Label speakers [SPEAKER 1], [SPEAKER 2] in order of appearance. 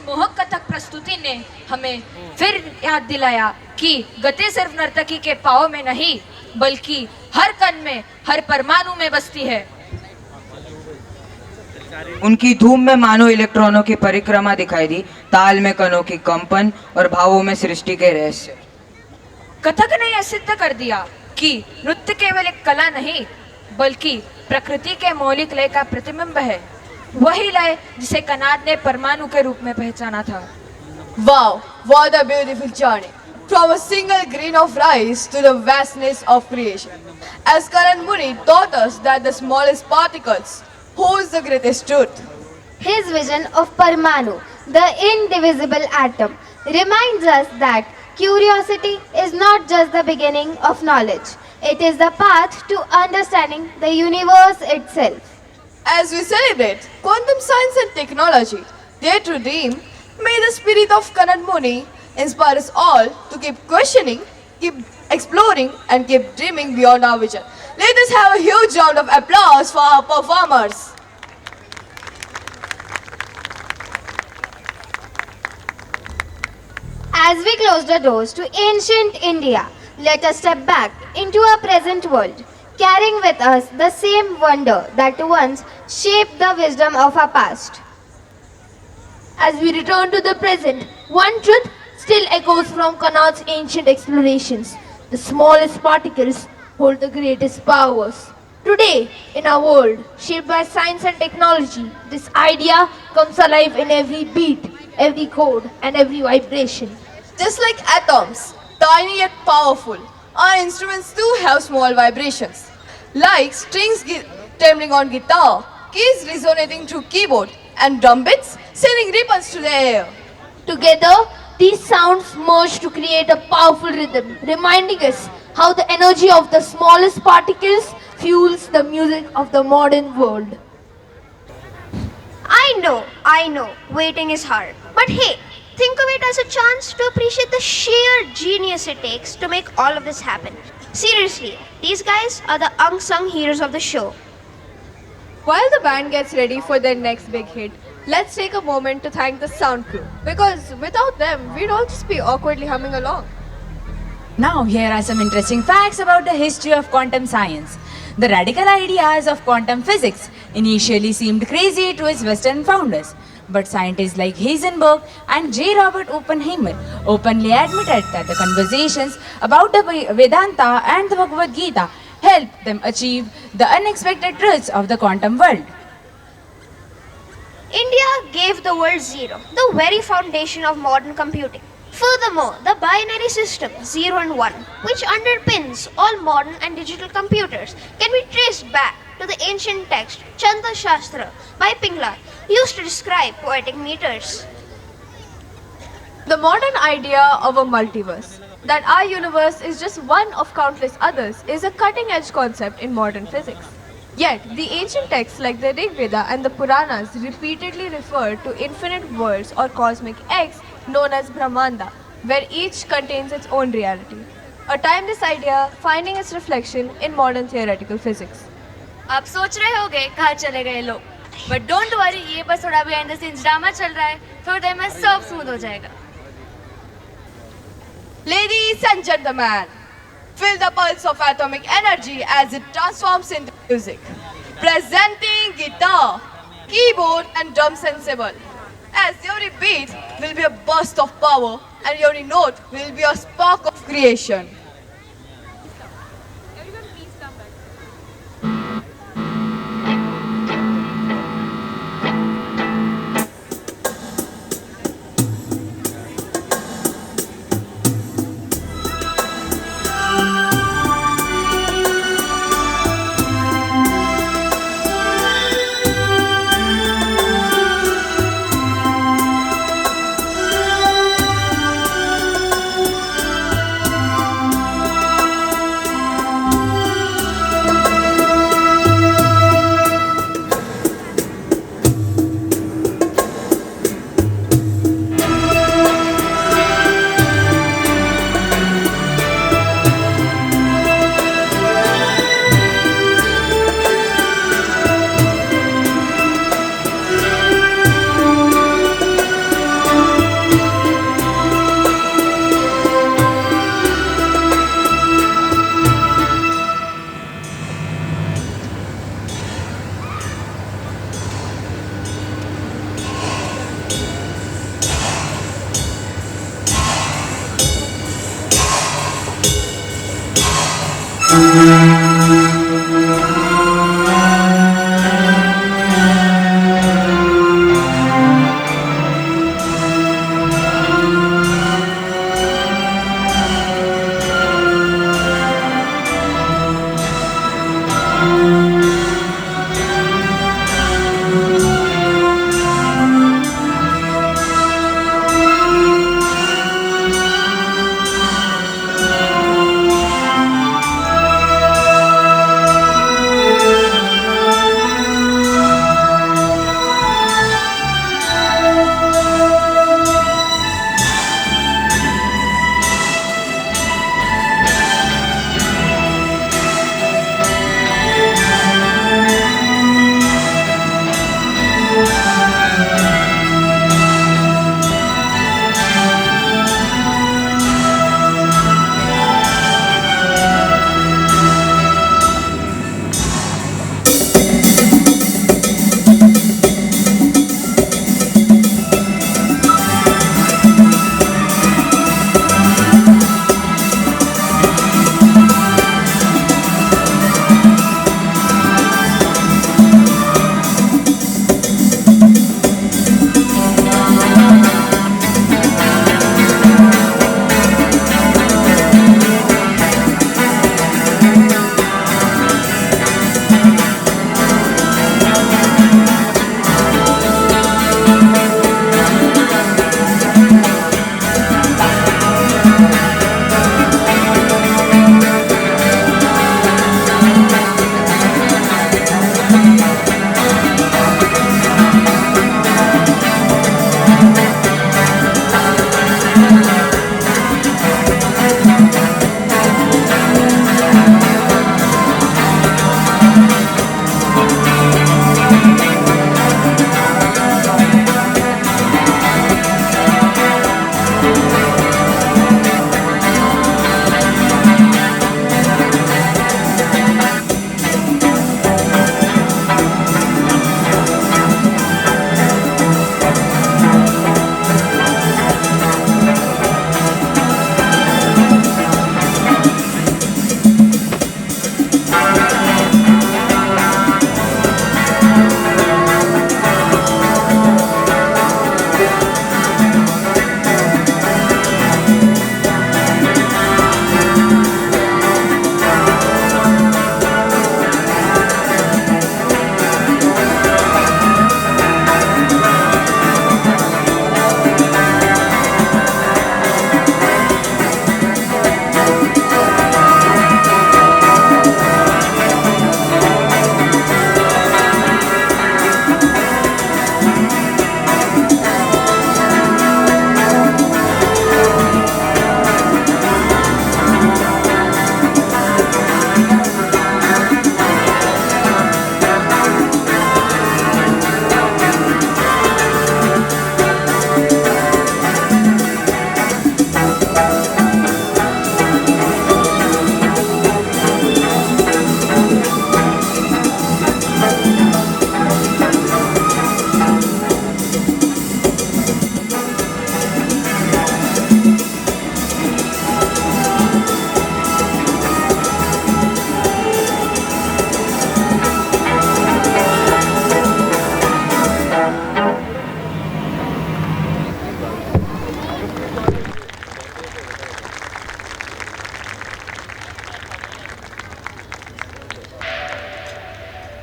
[SPEAKER 1] मोहक कथक प्रस्तुति ने हमें फिर याद दिलाया कि गति सिर्फ नर्तकी के पाँव में नहीं बल्कि हर कण में, हर परमाणु में बसती है।
[SPEAKER 2] उनकी धूम में मानो इलेक्ट्रॉनों की परिक्रमा दिखाई दी, ताल में कणों की कंपन और भावों में सृष्टि के रहस्य।
[SPEAKER 1] कथक ने यह सिद्ध कर दिया कि नृत्य केवल एक कला नहीं बल्कि प्रकृति के मौलिक लय का प्रतिबिंब है, वही लय जिसे कनाद ने परमाणु के रूप में पहचाना था।
[SPEAKER 3] Wow, what a beautiful journey! From a single grain of rice to the vastness of creation. As Karan Muni taught us that the smallest particles holds the greatest truth.
[SPEAKER 4] His vision of Parmanu, the indivisible atom, reminds us that curiosity is not just the beginning of knowledge. It is the path to understanding the universe itself.
[SPEAKER 3] As we celebrate quantum science and technology, dare to dream, may the spirit of Karan Muni inspire us all to keep questioning, keep exploring, and keep dreaming beyond our vision. Let us have a huge round of applause for our performers.
[SPEAKER 4] As we close the doors to ancient India, let us step back into our present world, carrying with us the same wonder that once shaped the wisdom of our past.
[SPEAKER 5] As we return to the present, one truth still echoes from Connaught's ancient explorations. The smallest particles hold the greatest powers. Today, in our world, shaped by science and technology, this idea comes alive in every beat, every chord, and every vibration.
[SPEAKER 3] Just like atoms, tiny yet powerful, our instruments too have small vibrations. Like strings trembling on guitar, keys resonating through keyboard, and drum beats sending ripples to the air.
[SPEAKER 5] Together, these sounds merge to create a powerful rhythm, reminding us how the energy of the smallest particles fuels the music of the modern world.
[SPEAKER 6] I know, waiting is hard. But hey, think of it as a chance to appreciate the sheer genius it takes to make all of this happen. Seriously, these guys are the unsung heroes of the show.
[SPEAKER 3] While the band gets ready for their next big hit, let's take a moment to thank the sound crew. Because without them, we'd all just be awkwardly humming along.
[SPEAKER 7] Now, here are some interesting facts about the history of quantum science. The radical ideas of quantum physics initially seemed crazy to its Western founders, but scientists like Heisenberg and J. Robert Oppenheimer openly admitted that the conversations about the Vedanta and the Bhagavad Gita helped them achieve the unexpected truths of the quantum world.
[SPEAKER 6] India gave the world zero, the very foundation of modern computing. Furthermore, the binary system 0 and 1, which underpins all modern and digital computers, can be traced back to the ancient text Chanda Shastra by Pingala, used to describe poetic meters.
[SPEAKER 3] The modern idea of a multiverse, that our universe is just one of countless others, is a cutting-edge concept in modern physics. Yet, the ancient texts like the Rig Veda and the Puranas repeatedly refer to infinite worlds or cosmic eggs known as Brahmanda, where each contains its own reality. A timeless idea finding its reflection in modern theoretical physics.
[SPEAKER 8] आप सोच रहे होगे कहाँ चले गए लोग, but don't worry, ये बस थोड़ा बिहाइंड द सीन्स ड्रामा चल रहा है, थोड़ी देर में सब स्मूथ हो जाएगा.
[SPEAKER 3] Ladies and gentlemen, feel the pulse of atomic energy as it transforms into music. Presenting guitar, keyboard and drum sensible. As every beat will be a burst of power and every note will be a spark of creation.
[SPEAKER 9] Thank you.